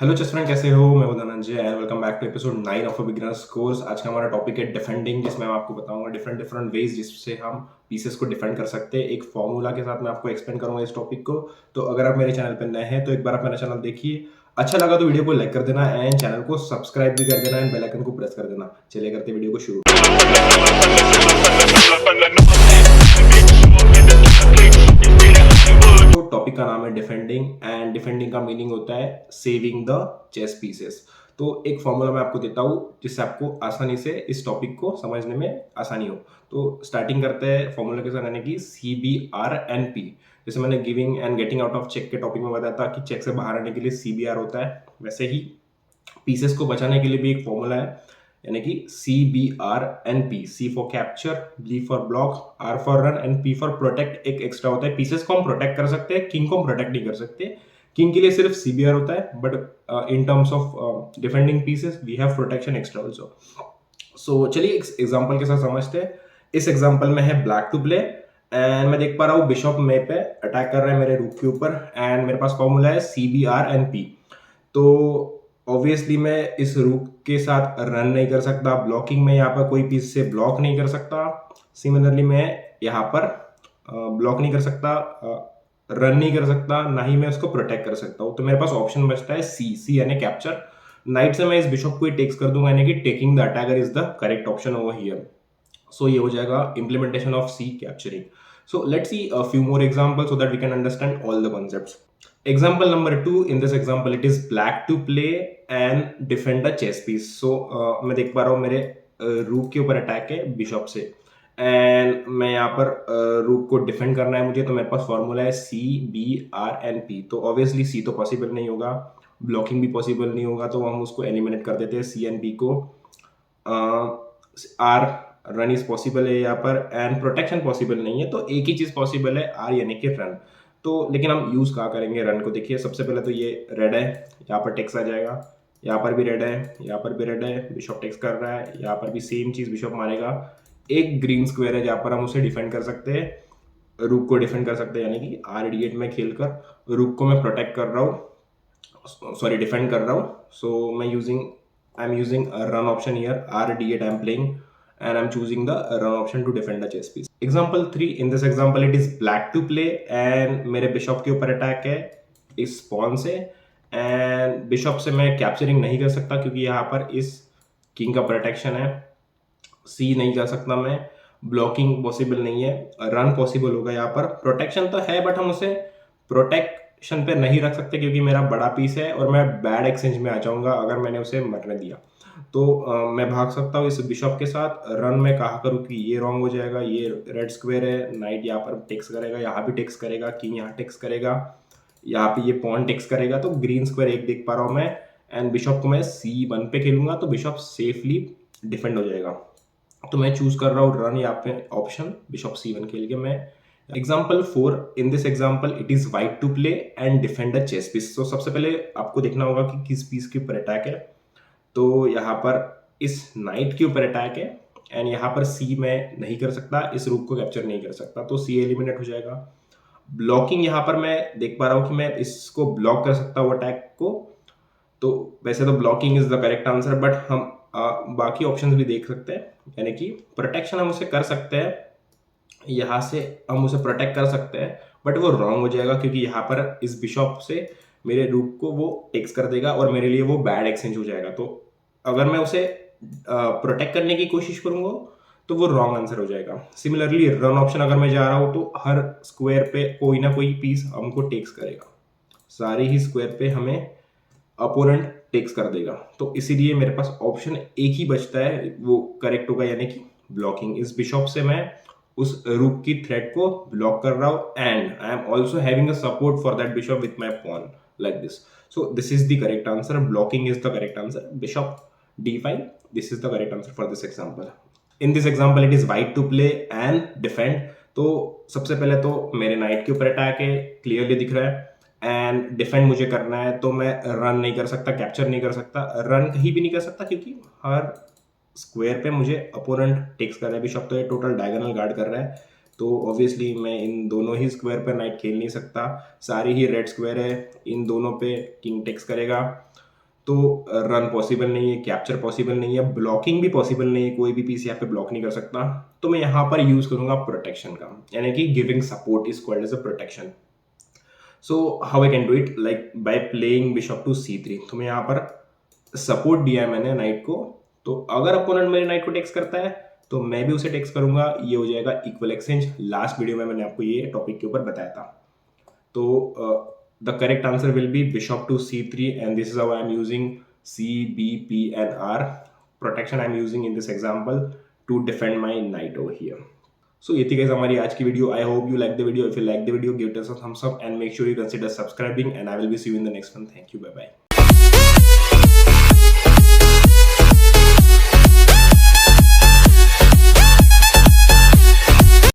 Hello chess friend, कैसे हो? मैं हूं Dhananjay and welcome back to episode 9 of a beginner's course. आज का हमारा टॉपिक है डिफेंडिंग, जिसमें मैं आपको बताऊंगा डिफरेंट डिफरेंट वेज जिससे हम पीसेस को डिफेंड कर सकते हैं। एक फॉर्मूला के साथ मैं आपको एक्सप्लेन करूंगा इस टॉपिक को। तो अगर आप मेरे चैनल पर नए हैं तो एक बार आप मेरा चैनल देखिए। अच्छा लगा तो वीडियो को लाइक कर देना एंड चैनल को सब्सक्राइब भी कर देना एंड बेल आइकन को प्रेस कर देना। चलिए करते वीडियो को शुरू। तो टॉपिक का नाम है डिफेंडिंग एंड डिफेंडिंग का मीनिंग होता है सेविंग द चेस पीसेस। तो एक फॉर्मूला मैं आपको देता हूँ जिससे आपको आसानी से इस टॉपिक को समझने में आसानी हो। तो स्टार्टिंग करते हैं फॉर्मूला के साथ, यानी कि CBR&P। जैसे मैंने giving and getting out of check के टॉपिक में बताया था कि चेक से बाहर आने के लिए CBR होता है, वैसे ही पीसेस को बचाने के लिए भी एक फॉर्मूला है, यानी कि CBR&P। C for capture, B for block, R for run and P for protect. एक एक्स्ट्रा होता है, पीसेस को हम प्रोटेक्ट कर सकते हैं, किंग को हम प्रोटेक्ट नहीं कर सकते। किंग के लिए सिर्फ CBR होता है, but in terms of defending pieces we have protection extra also. So चलिए एक एग्जांपल के साथ समझते हैं। इस एग्जांपल में है ब्लैक टू प्ले एंड मैं देख पा रहा हूँ बिशॉप मे पे अटैक कर रहा है मेरे रूक के ऊपर एंड मेरे पास फॉर्मूला है CBR&P। तो ऑब्वियसली मैं इस रूक के साथ रन नहीं कर सकता, ब्लॉकिंग में यहाँ पर कोई पीस से ब्लॉक नहीं कर सकता। सिमिलरली मैं यहाँ पर ब्लॉक नहीं कर सकता, रन नहीं कर सकता, ना ही मैं उसको प्रोटेक्ट कर सकता हूँ। तो मेरे पास ऑप्शन बचता है सी यानी कैप्चर। नाइट से मैं इस बिशॉप को ही टेक्स कर दूंगा, यानी कि taking the attacker is the correct option over here. So ये हो जाएगा implementation of C capturing. So let's see a few more examples so that we can understand all the concepts. Example number 2, in this example it is black to play and defend a chess piece. So मैं देख पा रहा हूँ मेरे रूक के ऊपर attack है बिशॉप से एंड मैं यहाँ पर रूक को डिफेंड करना है मुझे। तो मेरे पास फॉर्मूला है CBR&P। तो ऑब्वियसली C तो पॉसिबल नहीं होगा, ब्लॉकिंग भी पॉसिबल नहीं होगा, तो हम उसको एलिमिनेट कर देते हैं C एंड P को। R रन इज पॉसिबल है यहाँ पर एंड प्रोटेक्शन पॉसिबल नहीं है, तो एक ही चीज पॉसिबल है R यानी कि रन। तो लेकिन हम यूज कहाँ करेंगे रन को? देखिए सबसे पहले तो ये रेड है, यहाँ पर टेक्स आ जाएगा, यहाँ पर भी रेड है, यहाँ पर भी रेड है, बिशॉप टेक्स कर रहा है, यहाँ पर भी सेम चीज बिशॉप मारेगा। एक ग्रीन स्क्वायर है जहाँ पर हम उसे डिफेंड कर सकते हैं, रूक को डिफेंड कर सकते हैं, यानी कि R8 में खेलकर रूक को मैं प्रोटेक्ट कर रहा हूँ, सॉरी डिफेंड कर रहा हूँ। सो मैं आई am using run option here, R8 I am playing and I'm choosing the run option to defend the chess piece. Example 3, in this example it is black to play and मेरे Bishop के ऊपर attack है इस pawn से and Bishop से मैं capturing नहीं कर सकता क्योंकि यहाँ पर इस किंग का प्रोटेक्शन है। C नहीं कर सकता मैं, ब्लॉकिंग पॉसिबल नहीं है, रन पॉसिबल होगा। यहाँ पर प्रोटेक्शन तो है बट हम उसे प्रोटेक्शन पे नहीं रख सकते क्योंकि मेरा बड़ा पीस है और मैं बैड एक्सचेंज में आ जाऊंगा अगर मैंने उसे मरने दिया। तो मैं भाग सकता हूँ इस बिशॉप के साथ। रन में कहा करूँ कि ये रॉन्ग हो जाएगा, ये रेड स्क्वायर है, नाइट यहाँ पर टेक्स करेगा, यहाँ भी टेक्स करेगा, किंग यहाँ टेक्स करेगा, यहाँ पे ये पॉन टेक्स करेगा, तो ग्रीन स्क्वायर एक देख पा रहा हूँ मैं एंड बिशॉप को मैं C1 पे खेलूंगा तो बिशॉप सेफली डिफेंड हो जाएगा। तो मैं चूज कर रहा हूँ रन यहाँ पे ऑप्शन, बिशॉप C1 खेल के मैं। Example 4, in this example it is white to play and defend the chess piece. तो सबसे पहले आपको देखना होगा कि किस पीस के ऊपर अटैक है। तो यहाँ पर इस नाइट के ऊपर अटैक है एंड यहाँ पर C मैं नहीं कर सकता, इस रूक को कैप्चर नहीं कर सकता, तो C एलिमिनेट हो जाएगा। ब्लॉकिंग यहाँ पर मैं देख पा रहा हूँ कि मैं इसको ब्लॉक कर सकता हूँ अटैक को, तो वैसे तो blocking is the correct answer, but हम बाकी ऑप्शंस भी देख सकते हैं, यानी कि प्रोटेक्शन हम उसे कर सकते हैं, यहाँ से हम उसे प्रोटेक्ट कर सकते हैं, बट वो रॉन्ग हो जाएगा क्योंकि यहाँ पर इस बिशॉप से मेरे रूक को वो टेक्स कर देगा और मेरे लिए वो बैड एक्सचेंज हो जाएगा। तो अगर मैं उसे प्रोटेक्ट करने की कोशिश करूंगा तो वो रॉन्ग आंसर हो जाएगा। सिमिलरली रन ऑप्शन अगर मैं जा रहा हूं तो हर स्क्वायर पे कोई ना कोई पीस हमको टेक्स करेगा, सारे ही स्क्वायर पे हमें अपोनेंट टेक्स कर देगा, तो इसीलिए मेरे पास ऑप्शन एक ही बचता है, वो करेक्ट होगा, यानी कि ब्लॉकिंग। इस बिशॉप से मैं उस रूक की थ्रेड को ब्लॉक कर रहा हूं and I am also having a support for that bishop with my pawn like this. So this is the correct answer. Blocking is the correct answer. Bishop d5. This is the correct answer for this example. In this example, it is white to play and defend. तो सबसे पहले तो मेरे night के ऊपर attack है, clearly दिख रहा है, एंड डिफेंड मुझे करना है, तो मैं रन नहीं कर सकता, कैप्चर नहीं कर सकता, रन कहीं भी नहीं कर सकता क्योंकि हर स्क्वायर पे मुझे अपोनेंट टेक्स कर रहा है बिशॉप, तो ये टोटल डायगोनल गार्ड कर रहा है। तो ऑब्वियसली मैं इन दोनों ही स्क्वायर पर नाइट खेल नहीं सकता, सारी ही रेड स्क्वायर है, इन दोनों पे किंग टेक्स करेगा। तो रन पॉसिबल नहीं है, कैप्चर पॉसिबल नहीं है, ब्लॉकिंग भी पॉसिबल नहीं है, कोई भी पीस यहाँ पे ब्लॉक नहीं कर सकता। तो मैं यहाँ पर यूज करूंगा प्रोटेक्शन का, यानी कि giving support is called as a protection. So how I can do it, like by playing bishop to c3। तो मैं यहाँ पर सपोर्ट दिया है मैंने नाइट को, तो अगर अपोनेंट मेरे नाइट को टेक्स करता है तो मैं भी उसे टेक्स करूंगा, ये हो जाएगा इक्वल एक्सचेंज। लास्ट वीडियो में मैंने आपको ये टॉपिक के ऊपर बताया था। तो the correct answer will be bishop to c3 and this is how I am using c b p and r protection I am using in this example to defend my knight over here. So ये थी guys हमारी आज की video. I hope you like the video. If you like the video, give it a thumbs up and make sure you consider subscribing and I will be see you in the next one. Thank you. Bye bye.